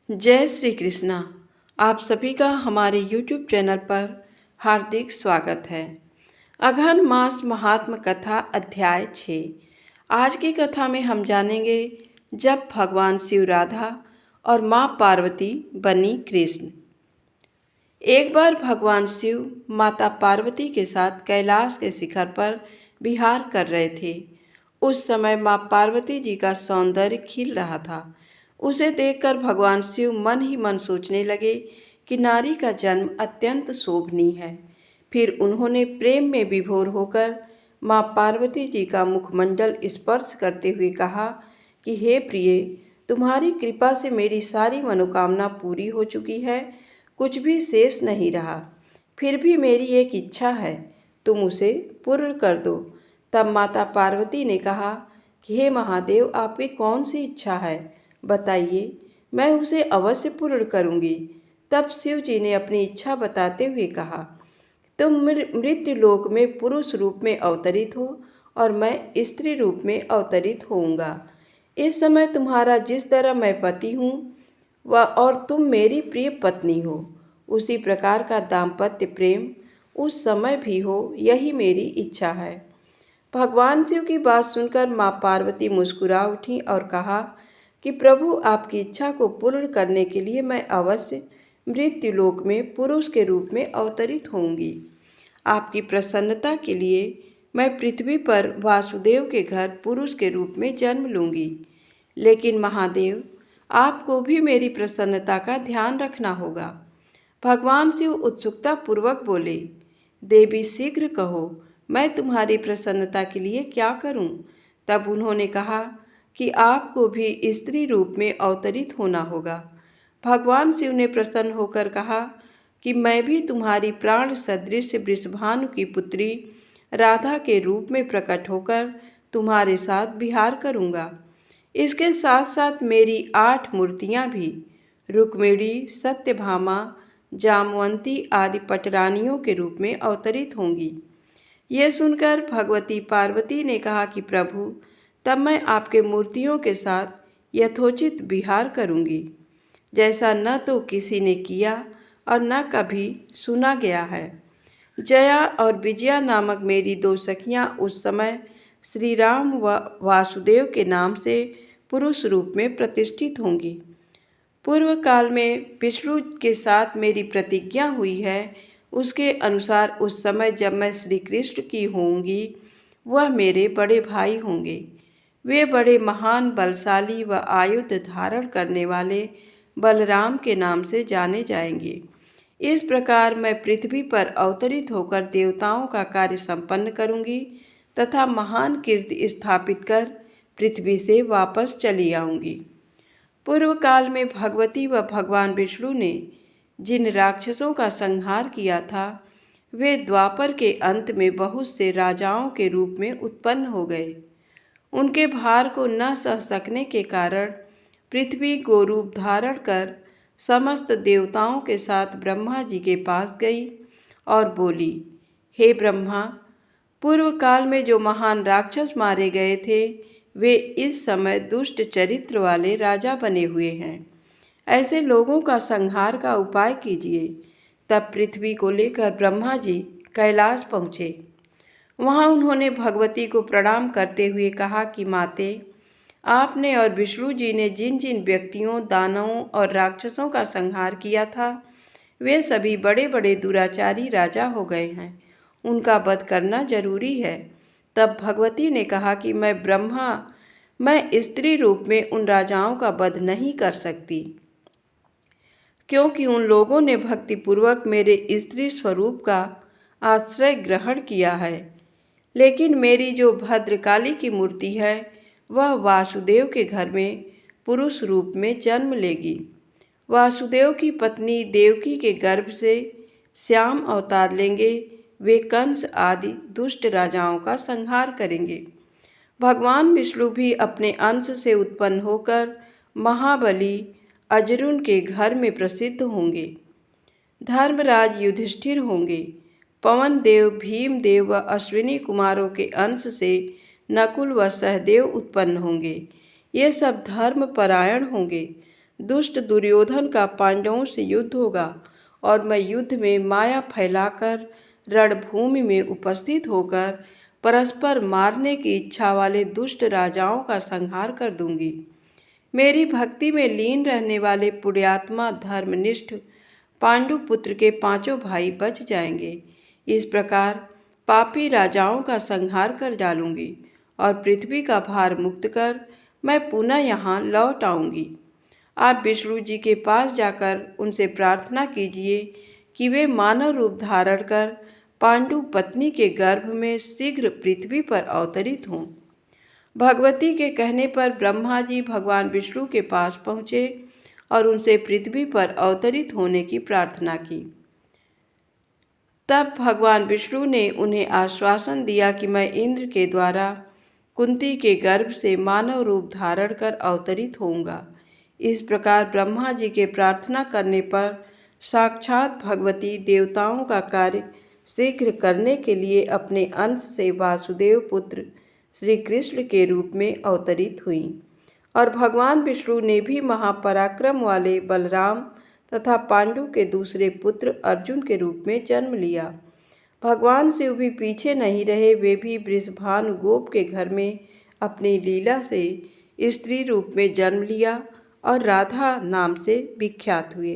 जय श्री कृष्णा। आप सभी का हमारे YouTube चैनल पर हार्दिक स्वागत है। अघन मास महात्म कथा अध्याय 6। आज की कथा में हम जानेंगे जब भगवान शिव राधा और माँ पार्वती बनी कृष्ण। एक बार भगवान शिव माता पार्वती के साथ कैलाश के शिखर पर विहार कर रहे थे। उस समय माँ पार्वती जी का सौंदर्य खिल रहा था। उसे देखकर भगवान शिव मन ही मन सोचने लगे कि नारी का जन्म अत्यंत शोभनीय है। फिर उन्होंने प्रेम में विभोर होकर माँ पार्वती जी का मुखमंडल स्पर्श करते हुए कहा कि हे प्रिय, तुम्हारी कृपा से मेरी सारी मनोकामना पूरी हो चुकी है, कुछ भी शेष नहीं रहा। फिर भी मेरी एक इच्छा है, तुम उसे पूर्ण कर दो। तब माता पार्वती ने कहा कि हे महादेव, आपकी कौन सी इच्छा है, बताइए, मैं उसे अवश्य पूर्ण करूंगी। तब शिव जी ने अपनी इच्छा बताते हुए कहा, तुम मृत्यु लोक में पुरुष रूप में अवतरित हो और मैं स्त्री रूप में अवतरित होऊंगा। इस समय तुम्हारा जिस तरह मैं पति हूँ वह और तुम मेरी प्रिय पत्नी हो, उसी प्रकार का दाम्पत्य प्रेम उस समय भी हो, यही मेरी इच्छा है। भगवान शिव की बात सुनकर माँ पार्वती मुस्कुरा उठी और कहा कि प्रभु, आपकी इच्छा को पूर्ण करने के लिए मैं अवश्य मृत्युलोक में पुरुष के रूप में अवतरित होंगी। आपकी प्रसन्नता के लिए मैं पृथ्वी पर वासुदेव के घर पुरुष के रूप में जन्म लूंगी। लेकिन महादेव, आपको भी मेरी प्रसन्नता का ध्यान रखना होगा। भगवान शिव उत्सुकता पूर्वक बोले, देवी शीघ्र कहो, मैं तुम्हारी प्रसन्नता के लिए क्या करूं? तब उन्होंने कहा कि आपको भी स्त्री रूप में अवतरित होना होगा। भगवान शिव ने प्रसन्न होकर कहा कि मैं भी तुम्हारी प्राण सदृश वृषभानु की पुत्री राधा के रूप में प्रकट होकर तुम्हारे साथ विहार करूँगा। इसके साथ साथ मेरी 8 मूर्तियाँ भी रुक्मिणी, सत्यभामा, जामवंती आदि पटरानियों के रूप में अवतरित होंगी। यह सुनकर भगवती पार्वती ने कहा कि प्रभु, तब मैं आपके मूर्तियों के साथ यथोचित विहार करूंगी, जैसा न तो किसी ने किया और न कभी सुना गया है। जया और विजया नामक मेरी 2 सखियां उस समय श्री राम व वासुदेव के नाम से पुरुष रूप में प्रतिष्ठित होंगी। पूर्व काल में विष्णु के साथ मेरी प्रतिज्ञा हुई है, उसके अनुसार उस समय जब मैं श्री कृष्ण की होंगी, वह मेरे बड़े भाई होंगे। वे बड़े महान, बलशाली व आयुध धारण करने वाले बलराम के नाम से जाने जाएंगे। इस प्रकार मैं पृथ्वी पर अवतरित होकर देवताओं का कार्य संपन्न करूंगी तथा महान कीर्ति स्थापित कर पृथ्वी से वापस चली आऊंगी। पूर्व काल में भगवती व भगवान विष्णु ने जिन राक्षसों का संहार किया था, वे द्वापर के अंत में बहुत से राजाओं के रूप में उत्पन्न हो गए। उनके भार को न सह सकने के कारण पृथ्वी गोरूप धारण कर समस्त देवताओं के साथ ब्रह्मा जी के पास गई और बोली, हे ब्रह्मा, पूर्व काल में जो महान राक्षस मारे गए थे, वे इस समय दुष्ट चरित्र वाले राजा बने हुए हैं। ऐसे लोगों का संहार का उपाय कीजिए। तब पृथ्वी को लेकर ब्रह्मा जी कैलाश पहुँचे। वहाँ उन्होंने भगवती को प्रणाम करते हुए कहा कि माते, आपने और विष्णु जी ने जिन जिन व्यक्तियों, दानवों और राक्षसों का संहार किया था, वे सभी बड़े बड़े दुराचारी राजा हो गए हैं। उनका वध करना जरूरी है। तब भगवती ने कहा कि मैं स्त्री रूप में उन राजाओं का वध नहीं कर सकती, क्योंकि उन लोगों ने भक्तिपूर्वक मेरे स्त्री स्वरूप का आश्रय ग्रहण किया है। लेकिन मेरी जो भद्रकाली की मूर्ति है, वह वासुदेव के घर में पुरुष रूप में जन्म लेगी। वासुदेव की पत्नी देवकी के गर्भ से श्याम अवतार लेंगे। वे कंस आदि दुष्ट राजाओं का संहार करेंगे। भगवान विष्णु भी अपने अंश से उत्पन्न होकर महाबली अजरुन के घर में प्रसिद्ध होंगे। धर्मराज युधिष्ठिर होंगे। पवन देव, भीम देव व अश्विनी कुमारों के अंश से नकुल व सहदेव उत्पन्न होंगे। ये सब धर्मपरायण होंगे। दुष्ट दुर्योधन का पांडवों से युद्ध होगा और मैं युद्ध में माया फैलाकर रणभूमि में उपस्थित होकर परस्पर मारने की इच्छा वाले दुष्ट राजाओं का संहार कर दूंगी। मेरी भक्ति में लीन रहने वाले पुण्यात्मा धर्मनिष्ठ पांडुपुत्र के पांचों भाई बच जाएंगे। इस प्रकार पापी राजाओं का संहार कर डालूंगी और पृथ्वी का भार मुक्त कर मैं पुनः यहाँ लौट आऊंगी। आप विष्णु जी के पास जाकर उनसे प्रार्थना कीजिए कि वे मानव रूप धारण कर पांडु पत्नी के गर्भ में शीघ्र पृथ्वी पर अवतरित हों। भगवती के कहने पर ब्रह्मा जी भगवान विष्णु के पास पहुँचे और उनसे पृथ्वी पर अवतरित होने की प्रार्थना की। तब भगवान विष्णु ने उन्हें आश्वासन दिया कि मैं इंद्र के द्वारा कुंती के गर्भ से मानव रूप धारण कर अवतरित होऊंगा। इस प्रकार ब्रह्मा जी के प्रार्थना करने पर साक्षात भगवती देवताओं का कार्य शीघ्र करने के लिए अपने अंश से वासुदेव पुत्र श्री कृष्ण के रूप में अवतरित हुई और भगवान विष्णु ने भी महापराक्रम वाले बलराम तथा पांडु के दूसरे पुत्र अर्जुन के रूप में जन्म लिया। भगवान शिव भी पीछे नहीं रहे, वे भी वृषभानु गोप के घर में अपनी लीला से स्त्री रूप में जन्म लिया और राधा नाम से विख्यात हुए।